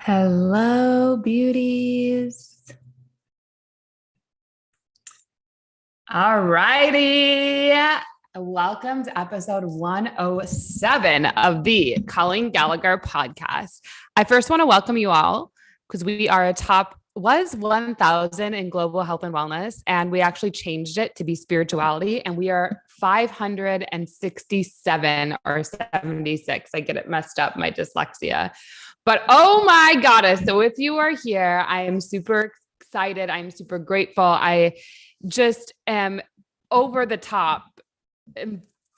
Hello, beauties. All righty. Welcome to episode 107 of the Colleen Gallagher podcast. I first want to welcome you all because we are a top was 1,000 in global health and wellness, and we actually changed it to be spirituality, and we are 567 or 76. I get it messed up, my dyslexia. But oh my goddess. So if you are here, I am super excited. I'm super grateful. I just am over the top,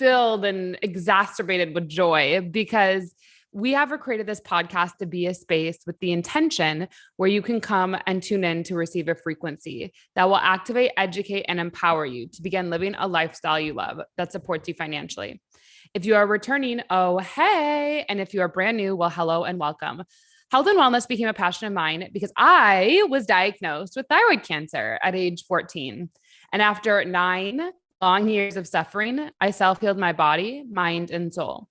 filled and exacerbated with joy because we have created this podcast to be a space with the intention where you can come and tune in to receive a frequency that will activate, educate, and empower you to begin living a lifestyle you love that supports you financially. If you are returning, oh, hey. And if you are brand new, well, hello and welcome. Health and wellness became a passion of mine because I was diagnosed with thyroid cancer at age 14. And after 9 long years of suffering, I self-healed my body, mind, and soul.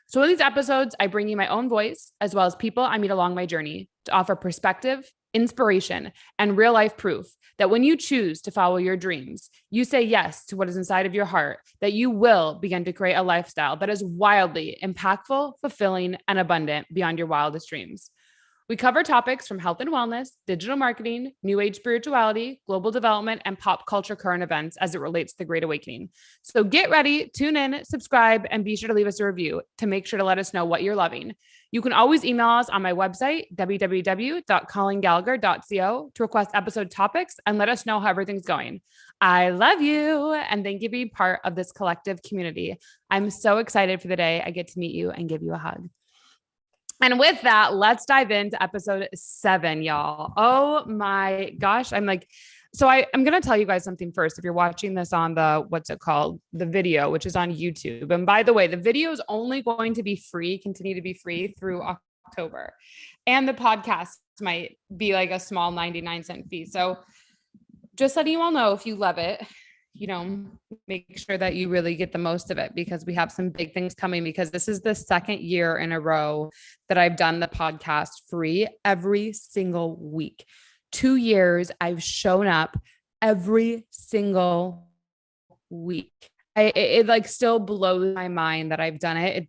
So in these episodes, I bring you my own voice, as well as people I meet along my journey to offer perspective, inspiration, and real life proof that when you choose to follow your dreams, you say yes to what is inside of your heart, that you will begin to create a lifestyle that is wildly impactful, fulfilling, and abundant beyond your wildest dreams. We cover topics from health and wellness, digital marketing, new age spirituality, global development, and pop culture current events as it relates to the Great Awakening. So get ready, tune in, subscribe, and be sure to leave us a review to make sure to let us know what you're loving. You can always email us on my website, www.colleengallagher.co, to request episode topics and let us know how everything's going. I love you, and thank you for being part of this collective community. I'm so excited for the day I get to meet you and give you a hug. And with that, let's dive into episode 7, y'all. Oh my gosh. I'm going to tell you guys something first. If you're watching this on the video, which is on YouTube. And by the way, the video is only going to be free, continue to be free through October. And the podcast might be like a small 99-cent fee. So just letting you all know, if you love it, make sure that you really get the most of it, because we have some big things coming, because this is the second year in a row that I've done the podcast free every single week. 2 years I've shown up every single week. It still blows my mind that I've done it.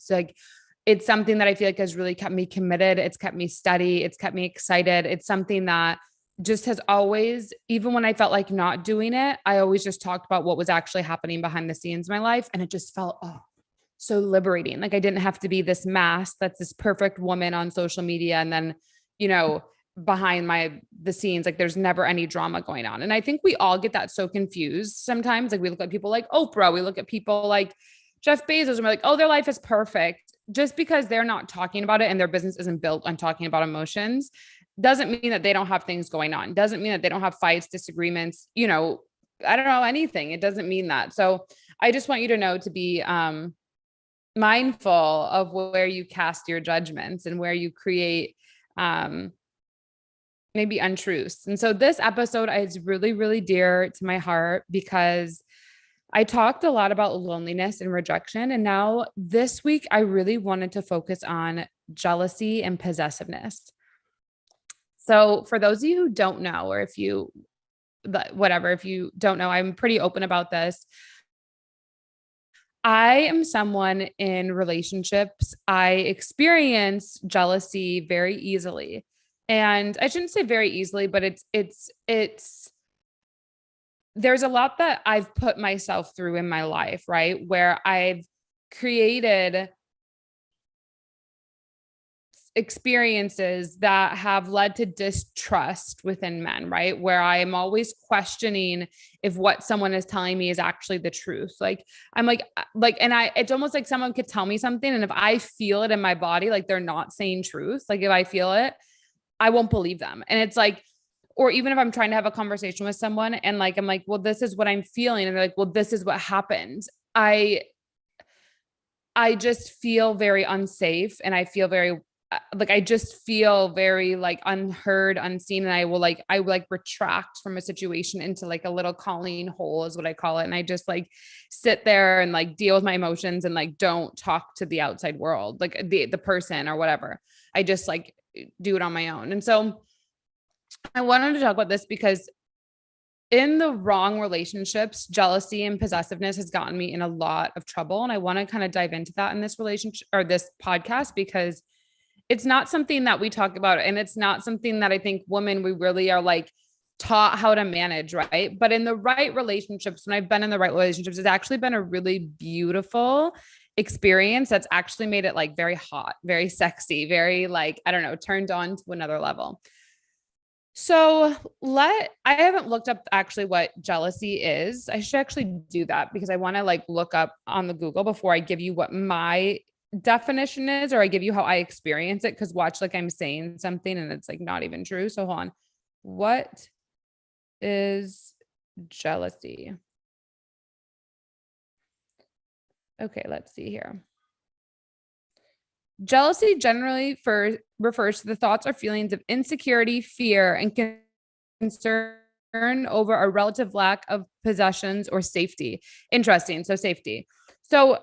It's something that I feel like has really kept me committed. It's kept me steady. It's kept me excited. It's something that just has always, even when I felt like not doing it, I always just talked about what was actually happening behind the scenes in my life. And it just felt, so liberating. Like I didn't have to be this mask that's this perfect woman on social media. And then, behind the scenes, like there's never any drama going on. And I think we all get that so confused sometimes. Like we look at people like Oprah, we look at people like Jeff Bezos, and we're like, oh, their life is perfect. Just because they're not talking about it and their business isn't built on talking about emotions doesn't mean that they don't have things going on. Doesn't mean that they don't have fights, disagreements, I don't know, anything. It doesn't mean that. So I just want you to know to be mindful of where you cast your judgments and where you create maybe untruths. And so this episode is really, really dear to my heart because I talked a lot about loneliness and rejection. And now this week, I really wanted to focus on jealousy and possessiveness. So for those of you who don't know, or if you don't know, I'm pretty open about this. I am someone in relationships. I experience jealousy very easily. And I shouldn't say very easily, but there's a lot that I've put myself through in my life, right? Where I've created experiences that have led to distrust within men, right? Where I am always questioning if what someone is telling me is actually the truth. It's almost like someone could tell me something, and if I feel it in my body, like they're not saying truth, like if I feel it, I won't believe them. And it's like, or even if I'm trying to have a conversation with someone and I'm like, well, this is what I'm feeling. And they're like, well, this is what happened. I just feel very unsafe, and I feel very I just feel very unheard, unseen. And I will retract from a situation into a little Colleen hole is what I call it. And I just sit there and deal with my emotions and don't talk to the outside world, the person or whatever. I just do it on my own. And so I wanted to talk about this because in the wrong relationships, jealousy and possessiveness has gotten me in a lot of trouble. And I want to kind of dive into that in this relationship or this podcast, because it's not something that we talk about. And it's not something that I think women, we really are like taught how to manage. Right. But in the right relationships, when I've been in the right relationships, it's actually been a really beautiful experience that's actually made it like very hot, very sexy, very like, I don't know, turned on to another level. So I haven't looked up actually what jealousy is. I should actually do that because I want to like look up on the Google before I give you what my definition is, or I give you how I experience it. Cause watch, like I'm saying something and it's like not even true. So hold on. What is jealousy? Okay. Let's see here. Jealousy generally refers to the thoughts or feelings of insecurity, fear, and concern over a relative lack of possessions or safety. Interesting. So safety. So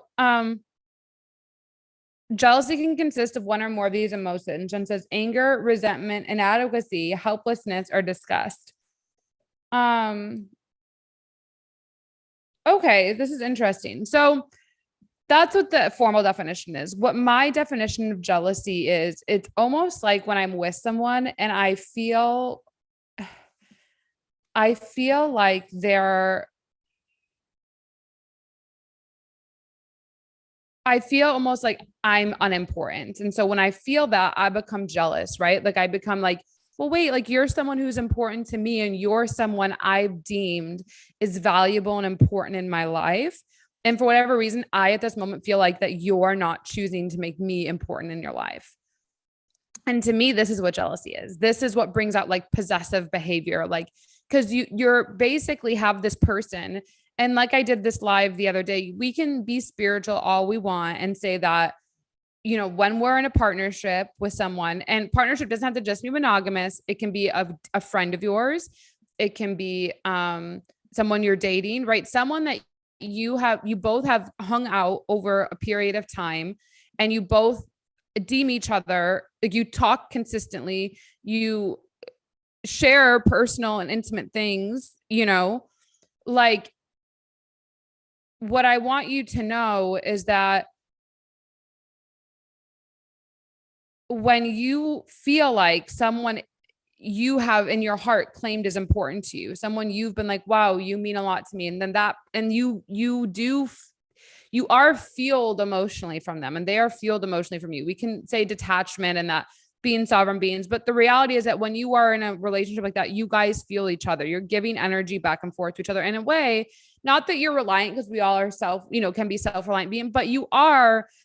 jealousy can consist of one or more of these emotions, such as anger, resentment, inadequacy, helplessness, or disgust. Okay, this is interesting. So that's what the formal definition is. What my definition of jealousy is, it's almost like when I'm with someone and I feel like I feel almost like I'm unimportant. And so when I feel that, I become jealous, right? Like I become like, well, wait, like you're someone who's important to me and you're someone I've deemed is valuable and important in my life. And for whatever reason, I at this moment feel like that you're not choosing to make me important in your life. And to me, this is what jealousy is. This is what brings out like possessive behavior, like, because you're basically have this person. And like I did this live the other day, we can be spiritual all we want and say that, you know, when we're in a partnership with someone, and partnership doesn't have to just be monogamous. It can be a friend of yours. It can be someone you're dating, right? Someone that you both have hung out over a period of time and you both deem each other, like you talk consistently, you share personal and intimate things, you know, like what I want you to know is that when you feel like someone you have in your heart claimed as important to you, someone you've been like, wow, you mean a lot to me. And then you are fueled emotionally from them and they are fueled emotionally from you. We can say detachment and that being sovereign beings, but the reality is that when you are in a relationship like that, you guys feel each other. You're giving energy back and forth to each other in a way, not that you're reliant, because we all are can be self-reliant being, but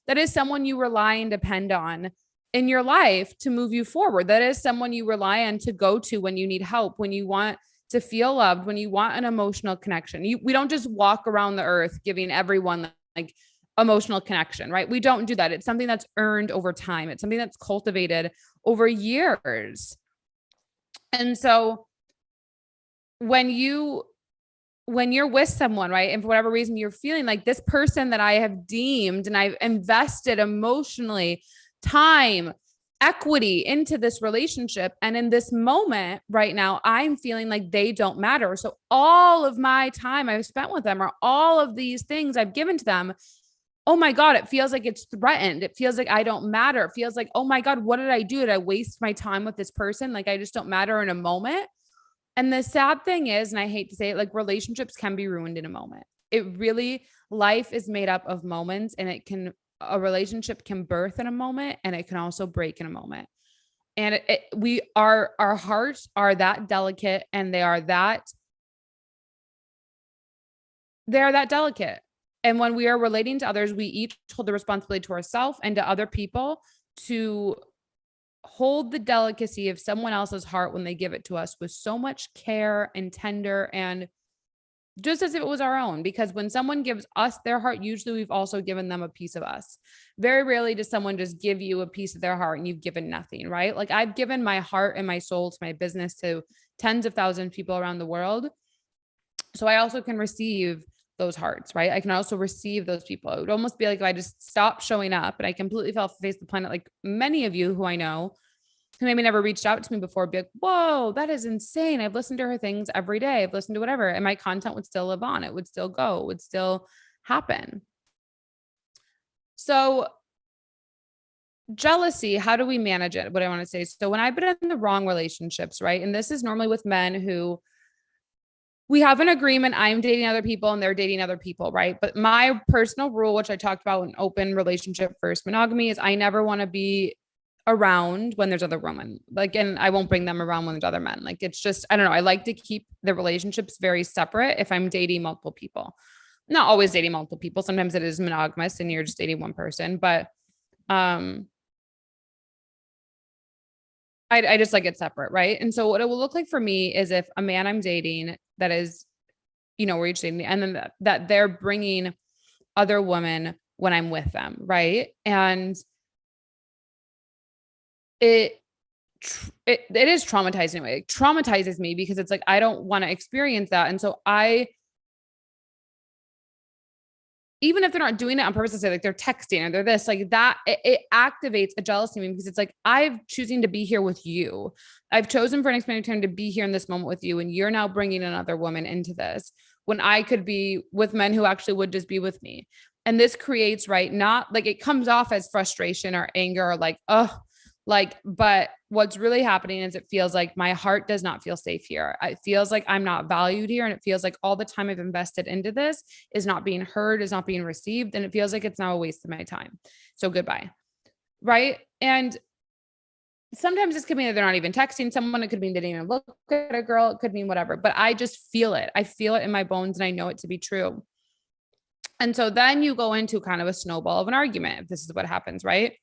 that is someone you rely and depend on in your life to move you forward. That is someone you rely on to go to when you need help, when you want to feel loved, when you want an emotional connection. We don't just walk around the earth giving everyone like emotional connection, right? We don't do that. It's something that's earned over time. It's something that's cultivated over years. And so when you're with someone, right, and for whatever reason you're feeling like this person that I have deemed and I've invested emotionally, time, equity into this relationship, and in this moment right now, I'm feeling like they don't matter. So all of my time I've spent with them, or all of these things I've given to them, oh my God, it feels like it's threatened. It feels like I don't matter. It feels like, oh my God, what did I do? Did I waste my time with this person? Like I just don't matter in a moment. And the sad thing is, and I hate to say it, like relationships can be ruined in a moment. Life is made up of moments, and a relationship can birth in a moment and it can also break in a moment. And our hearts are that delicate, and they are that delicate. And when we are relating to others, we each hold the responsibility to ourselves and to other people to hold the delicacy of someone else's heart when they give it to us with so much care and tender, and just as if it was our own. Because when someone gives us their heart, usually we've also given them a piece of us. Very rarely does someone just give you a piece of their heart and you've given nothing, right? Like I've given my heart and my soul to my business to tens of thousands of people around the world. So I also can receive those hearts, right? I can also receive those people. It would almost be like if I just stopped showing up and I completely fell off the face of the planet, like many of you who I know, who maybe never reached out to me before be like, whoa, that is insane. I've listened to her things every day. I've listened to whatever. And my content would still live on. It would still go, it would still happen. So jealousy, how do we manage it? What I want to say. So when I've been in the wrong relationships, right? And this is normally with men who we have an agreement. I'm dating other people and they're dating other people, right? But my personal rule, which I talked about in open relationship versus monogamy, is I never want to be around when there's other women. Like, and I won't bring them around when there's other men. Like, it's just, I don't know. I like to keep the relationships very separate if I'm dating multiple people. Not always dating multiple people. Sometimes it is monogamous and you're just dating one person, but I just like it separate, right? And so what it will look like for me is if a man I'm dating that is, we're each dating, and then that they're bringing other women when I'm with them, right? And it is traumatizing. It traumatizes me because it's like I don't want to experience that, and so even if they're not doing it on purpose, to say like they're texting or they're this, like that, it activates a jealousy in me because it's like, I'm choosing to be here with you. I've chosen for an extended time to be here in this moment with you. And you're now bringing another woman into this when I could be with men who actually would just be with me. And this creates, right? Not like it comes off as frustration or anger or like, oh, but what's really happening is it feels like my heart does not feel safe here. It feels like I'm not valued here. And it feels like all the time I've invested into this is not being heard, is not being received. And it feels like it's now a waste of my time. So goodbye. Right. And sometimes this could mean that they're not even texting someone. It could mean they didn't even look at a girl. It could mean whatever, but I just feel it. I feel it in my bones and I know it to be true. And so then you go into kind of a snowball of an argument if this is what happens, right?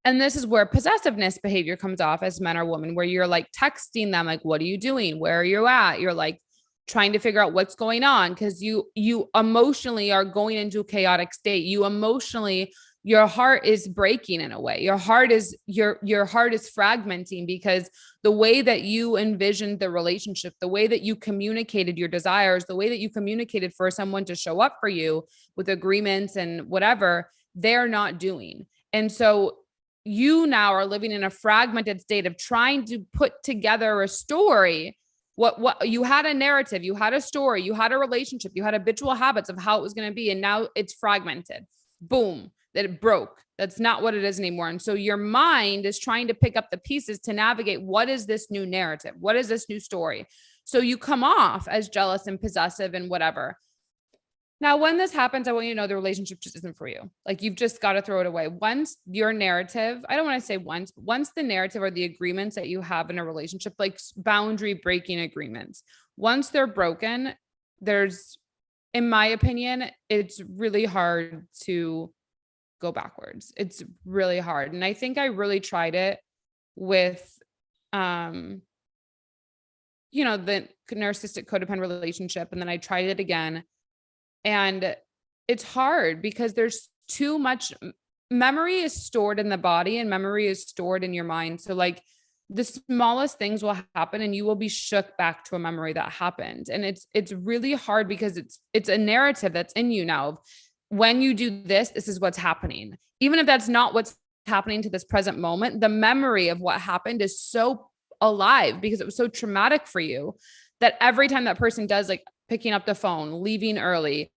And this is where possessiveness behavior comes off as men or women, where you're like texting them, like, what are you doing? Where are you at? You're like trying to figure out what's going on because you emotionally are going into a chaotic state. You emotionally, your heart is breaking in a way. Your heart is fragmenting because the way that you envisioned the relationship, the way that you communicated your desires, the way that you communicated for someone to show up for you with agreements and whatever, they're not doing. And so you now are living in a fragmented state of trying to put together a story. What you had a narrative, you had a story, you had a relationship, you had habitual habits of how it was going to be. And now it's fragmented. Boom, that it broke. That's not what it is anymore. And so your mind is trying to pick up the pieces to navigate. What is this new narrative? What is this new story? So you come off as jealous and possessive and whatever. Now, when this happens, I want you to know the relationship just isn't for you. Like you've just got to throw it away. Once your narrative, I don't want to say once, but once the narrative or the agreements that you have in a relationship, like boundary breaking agreements, once they're broken, in my opinion, it's really hard to go backwards. It's really hard. And I think I really tried it with, the narcissistic codependent relationship. And then I tried it again. And it's hard because there's too much memory is stored in the body and memory is stored in your mind. So like the smallest things will happen and you will be shook back to a memory that happened. And it's really hard because it's a narrative that's in you now. When you do this, this is what's happening. Even if that's not what's happening to this present moment, the memory of what happened is so alive because it was so traumatic for you that every time that person does like picking up the phone, leaving early,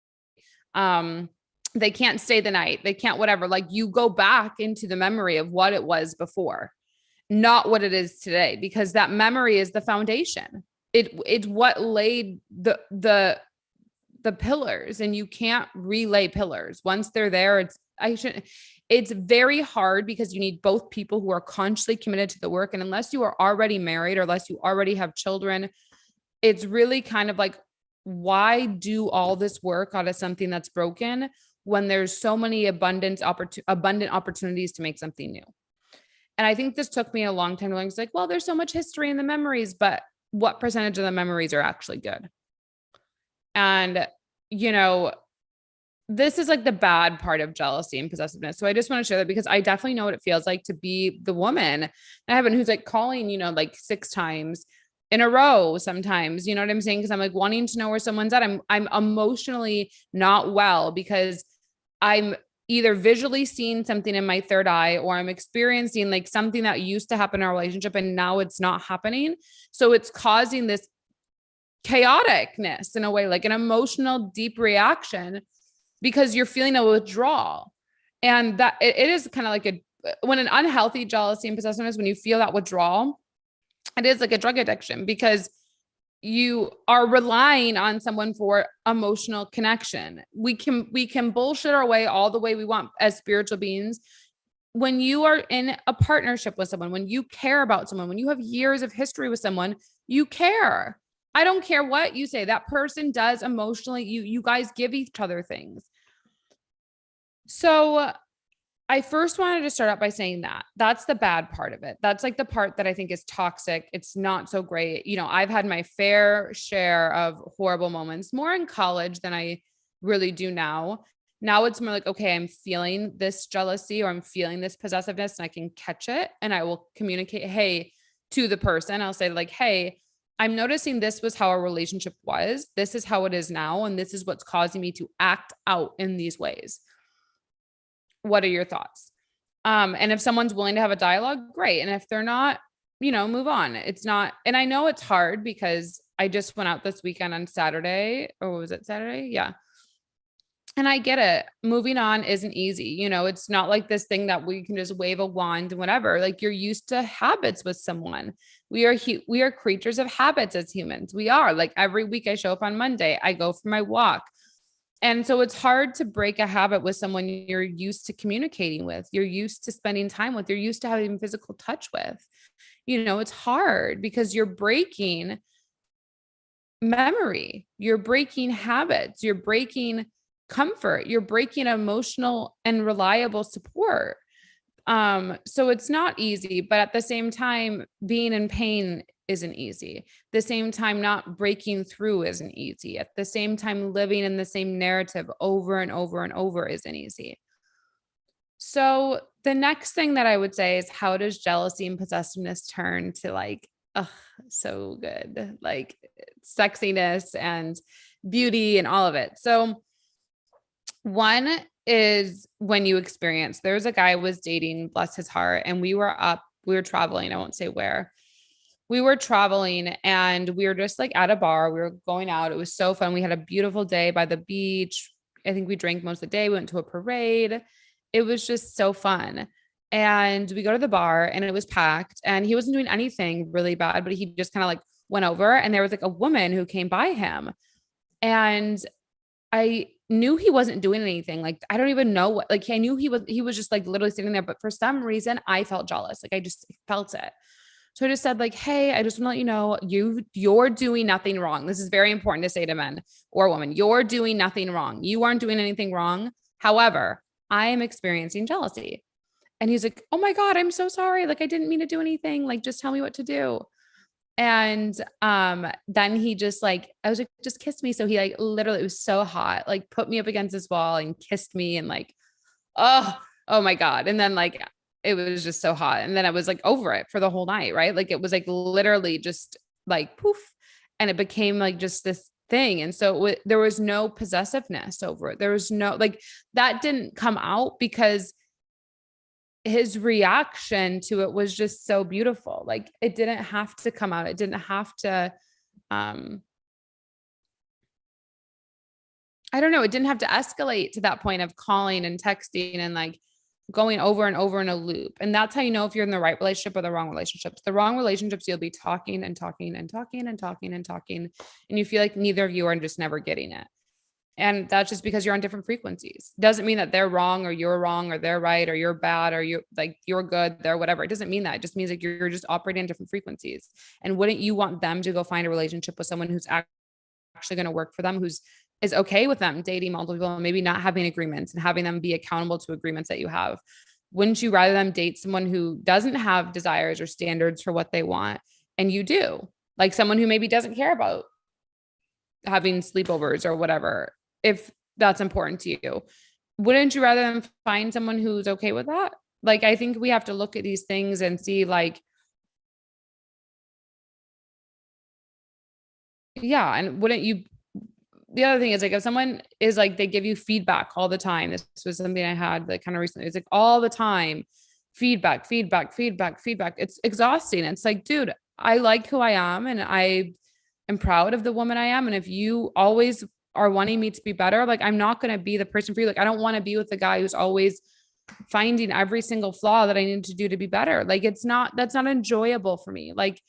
they can't stay the night, they can't whatever, like you go back into the memory of what it was before, not what it is today, because that memory is the foundation. It's what laid the pillars, and you can't relay pillars. Once they're there, it's very hard because you need both people who are consciously committed to the work. And unless you are already married or unless you already have children, it's really kind of like, why do all this work out of something that's broken when there's so many abundant opportunities to make something new? And I think this took me a long time to learn. It's like, well, there's so much history in the memories, but what percentage of the memories are actually good? And, this is like the bad part of jealousy and possessiveness. So I just want to share that because I definitely know what it feels like to be the woman I have, who's like calling, like 6 times in a row sometimes, you know what I'm saying? Cause I'm like wanting to know where someone's at. I'm emotionally not well because I'm either visually seeing something in my third eye, or I'm experiencing like something that used to happen in our relationship and now it's not happening. So it's causing this chaoticness in a way, like an emotional deep reaction, because you're feeling a withdrawal. And that it is kind of like when an unhealthy jealousy and possessiveness, when you feel that withdrawal, it is like a drug addiction, because you are relying on someone for emotional connection. We can bullshit our way all the way we want as spiritual beings. When you are in a partnership with someone, when you care about someone, when you have years of history with someone, you care. I don't care what you say. That person does emotionally. You guys give each other things. So I first wanted to start out by saying that that's the bad part of it. That's like the part that I think is toxic. It's not so great. You know, I've had my fair share of horrible moments, more in college than I really do now. Now it's more like, okay, I'm feeling this jealousy or I'm feeling this possessiveness and I can catch it and I will communicate, hey, to the person. I'll say like, hey, I'm noticing this was how our relationship was. This is how it is now. And this is what's causing me to act out in these ways. What are your thoughts? And if someone's willing to have a dialogue, great. And if they're not, move on. It's not, and I know it's hard because I just went out this weekend on Saturday, or was it Saturday? Yeah. And I get it. Moving on isn't easy. It's not like this thing that we can just wave a wand and whatever. Like, you're used to habits with someone. We are creatures of habits as humans. We are, like, every week I show up on Monday, I go for my walk. And so it's hard to break a habit with someone you're used to communicating with, you're used to spending time with, you're used to having physical touch with. It's hard because you're breaking memory, you're breaking habits, you're breaking comfort, you're breaking emotional and reliable support. So it's not easy, but at the same time, being in pain isn't easy. The same time, not breaking through isn't easy. At the same time, living in the same narrative over and over and over isn't easy. So the next thing that I would say is, how does jealousy and possessiveness turn to like, so good, like sexiness and beauty and all of it? So one is when you experience, there's a guy I was dating, bless his heart, and we were traveling. I won't say where. We were traveling and we were just like at a bar. We were going out. It was so fun. We had a beautiful day by the beach. I think we drank most of the day. We went to a parade. It was just so fun. And we go to the bar and it was packed and he wasn't doing anything really bad, but he just kind of like went over and there was like a woman who came by him. And I knew he wasn't doing anything. Like, I don't even know what, like, I knew he was just like literally sitting there, but for some reason I felt jealous. Like, I just felt it. So I just said like, hey, I just want to let you know, you're doing nothing wrong. This is very important to say to men or women. You're doing nothing wrong. You aren't doing anything wrong. However, I am experiencing jealousy. And he's like, oh my God, I'm so sorry. Like, I didn't mean to do anything. Like, just tell me what to do. And then he just like, I was like, just kiss me. So he like literally, it was so hot, like put me up against this wall and kissed me and like, oh my God. And then like, it was just so hot. And then I was like over it for the whole night. Right. Like, it was like literally just like poof. And it became like just this thing. And so there was no possessiveness over it. There was no, like, that didn't come out because his reaction to it was just so beautiful. Like, it didn't have to come out. It didn't have to, I don't know. It didn't have to escalate to that point of calling and texting and like going over and over in a loop. And that's how you know if you're in the right relationship or the wrong relationships. The wrong relationships, you'll be talking and talking and talking and talking and talking. And you feel like neither of you are just never getting it. And that's just because you're on different frequencies. Doesn't mean that they're wrong or you're wrong or they're right or you're bad or you're good, they're whatever. It doesn't mean that. It just means like you're just operating in different frequencies. And wouldn't you want them to go find a relationship with someone who's actually going to work for them, is okay with them dating multiple people and maybe not having agreements and having them be accountable to agreements that you have? Wouldn't you rather them date someone who doesn't have desires or standards for what they want and you do? Like, someone who maybe doesn't care about having sleepovers or whatever, if that's important to you. Wouldn't you rather them find someone who's okay with that? Like, I think we have to look at these things and see like, yeah. And wouldn't you the other thing is like, if someone is like, they give you feedback all the time. This was something I had like kind of recently. It's like all the time, feedback, feedback, feedback, feedback. It's exhausting. It's like, dude, I like who I am and I am proud of the woman I am. And if you always are wanting me to be better, like I'm not going to be the person for you. Like I don't want to be with the guy who's always finding every single flaw that I need to do to be better. Like that's not enjoyable for me. Like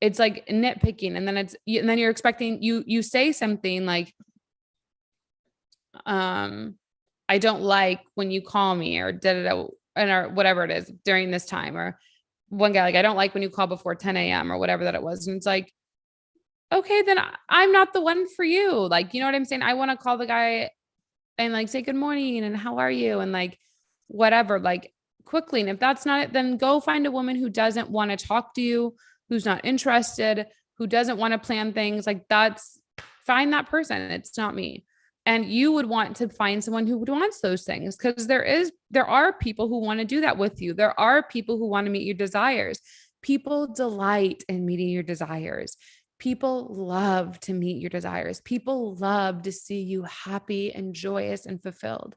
it's like nitpicking. And then and then you're expecting you say something like, I don't like when you call me or or whatever it is during this time. Or one guy, like, I don't like when you call before 10 a.m. or whatever that it was. And it's like, okay, then I'm not the one for you. Like, you know what I'm saying? I want to call the guy and like say good morning and how are you? And like, whatever, like quickly. And if that's not it, then go find a woman who doesn't want to talk to you, who's not interested, who doesn't want to plan things. Like find that person. It's not me. And you would want to find someone who wants those things, because there are people who want to do that with you. There are people who want to meet your desires. People delight in meeting your desires. People love to meet your desires. People love to see you happy and joyous and fulfilled.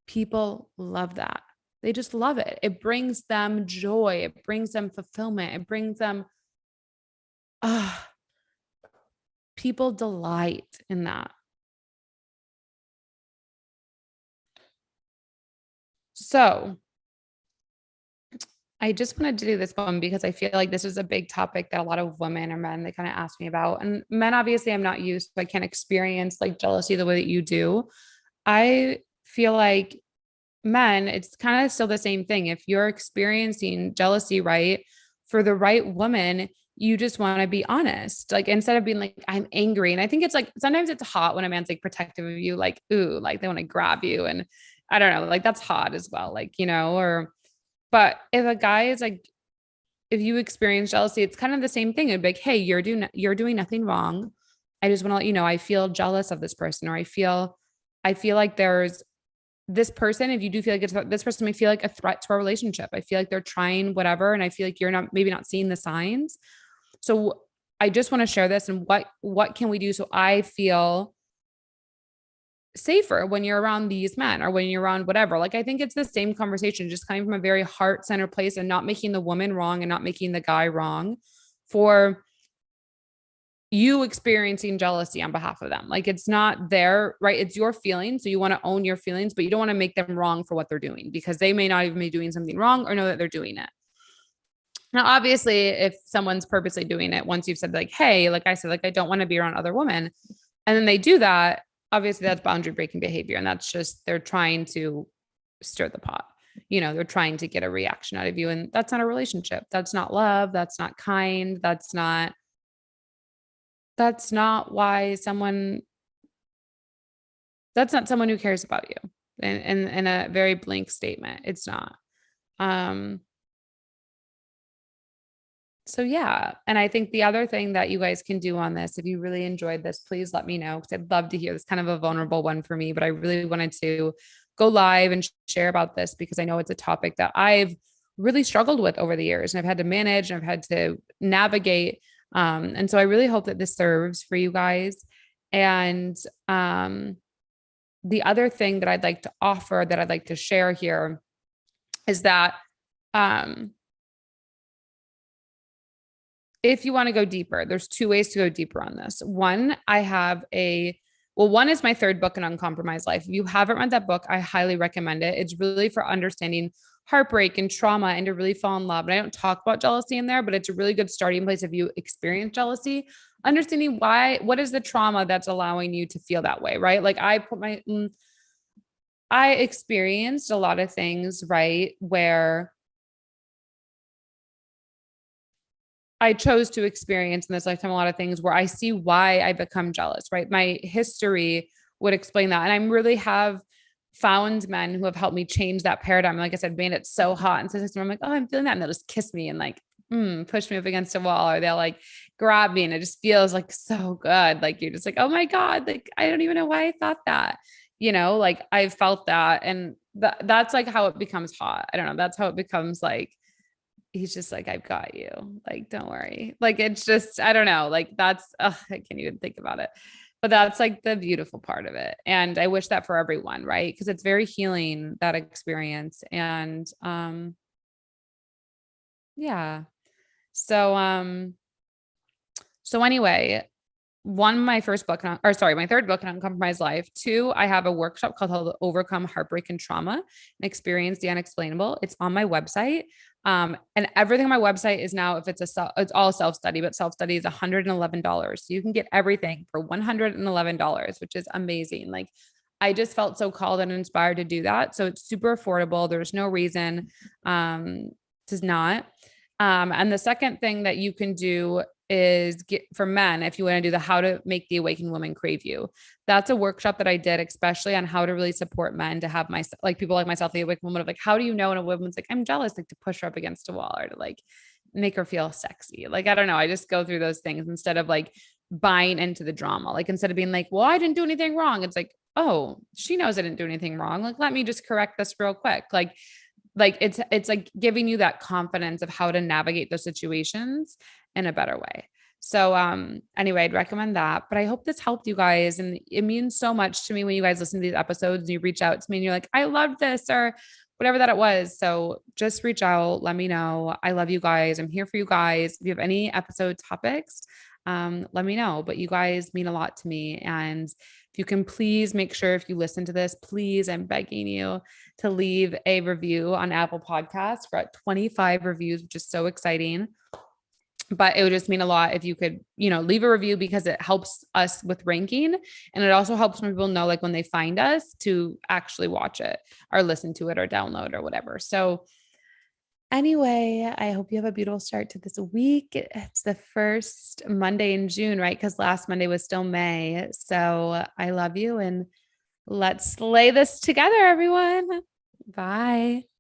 People love that. They just love it. It brings them joy. It brings them fulfillment. It brings them, people delight in that. So I just wanted to do this one because I feel like this is a big topic that a lot of women or men, they kind of ask me about. And men, obviously, I'm not used, so I can't experience like jealousy the way that you do. I feel like men, it's kind of still the same thing. If you're experiencing jealousy, right, for the right woman, you just want to be honest. Like instead of being like, I'm angry. And I think it's like sometimes it's hot when a man's like protective of you, like, ooh, like they want to grab you. And I don't know, like that's hot as well. Like, or, but if a guy is like, if you experience jealousy, it's kind of the same thing. It'd be like, hey, you're doing nothing wrong. I just want to let you know, I feel jealous of this person, or I feel like there's this person, if you do feel like this person may feel like a threat to our relationship. I feel like they're trying whatever. And I feel like you're maybe not seeing the signs. So I just want to share this, and what can we do so I feel safer when you're around these men or when you're around whatever. Like I think it's the same conversation, just coming from a very heart-centered place and not making the woman wrong and not making the guy wrong for you experiencing jealousy on behalf of them. Like it's not their right, it's your feelings. So you want to own your feelings, but you don't want to make them wrong for what they're doing, because they may not even be doing something wrong or know that they're doing it. Now, obviously, if someone's purposely doing it, once you've said like, hey, like I said, like I don't want to be around other women, and then they do that, obviously that's boundary breaking behavior. And that's just, they're trying to stir the pot. They're trying to get a reaction out of you. And that's not a relationship. That's not love. That's not kind. That's not why that's not someone who cares about you. In a very blank statement, it's not. So yeah. And I think the other thing that you guys can do on this, if you really enjoyed this, please let me know, because I'd love to hear this. Kind of a vulnerable one for me, but I really wanted to go live and share about this because I know it's a topic that I've really struggled with over the years, and I've had to manage and I've had to navigate. And so I really hope that this serves for you guys. And the other thing that I'd like to offer, that I'd like to share here, is that if you want to go deeper, there's two ways to go deeper on this. One is my third book, An Uncompromised Life. If you haven't read that book, I highly recommend it. It's really for understanding heartbreak and trauma and to really fall in love. And I don't talk about jealousy in there, but it's a really good starting place if you experience jealousy, understanding what is the trauma that's allowing you to feel that way, right? Like I experienced a lot of things, right, where I chose to experience in this lifetime a lot of things where I see why I become jealous, right? My history would explain that. And I really have found men who have helped me change that paradigm. Like I said, made it so hot and so I'm like, oh, I'm feeling that. And they'll just kiss me and like, push me up against a wall, or they'll like grab me, and it just feels like so good. Like you're just like, oh my God, like, I don't even know why I thought that, like I've felt that. And that's like how it becomes hot. I don't know. That's how it becomes like, he's just like, I've got you. Like, don't worry. Like, it's just, I don't know. Like I can't even think about it. But that's like the beautiful part of it. And I wish that for everyone, right? Because it's very healing, that experience. And yeah. So anyway, one, my first book, or sorry, my third book, Uncompromised Life. Two, I have a workshop called Overcome Heartbreak and Trauma and Experience the Unexplainable. It's on my website. And everything on my website is now, if it's all self-study, but self-study is $111. So you can get everything for $111, which is amazing. Like, I just felt so called and inspired to do that. So it's super affordable. There's no reason to not. And the second thing that you can do is get for men, if you want to do the how to make the awakened woman crave you. That's a workshop that I did, especially on how to really support men to have like people like myself, the awakened woman, of like, how do you know when a woman's like, I'm jealous, like to push her up against a wall or to like make her feel sexy. Like, I don't know. I just go through those things instead of like buying into the drama. Like, instead of being like, well, I didn't do anything wrong. It's like, oh, she knows I didn't do anything wrong. Like, let me just correct this real quick. Like it's like giving you that confidence of how to navigate those situations in a better way. So anyway, I'd recommend that. But I hope this helped you guys. And it means so much to me when you guys listen to these episodes and you reach out to me and you're like, I love this, or whatever that it was. So just reach out, let me know. I love you guys. I'm here for you guys. If you have any episode topics, let me know. But you guys mean a lot to me. And if you can please make sure, if you listen to this, please, I'm begging you to leave a review on Apple Podcasts. We're at 25 reviews, which is so exciting. But it would just mean a lot if you could, leave a review, because it helps us with ranking. And it also helps when people know, like when they find us, to actually watch it or listen to it or download or whatever. So anyway, I hope you have a beautiful start to this week. It's the first Monday in June, right? Because last Monday was still May. So I love you, and let's lay this together, everyone. Bye.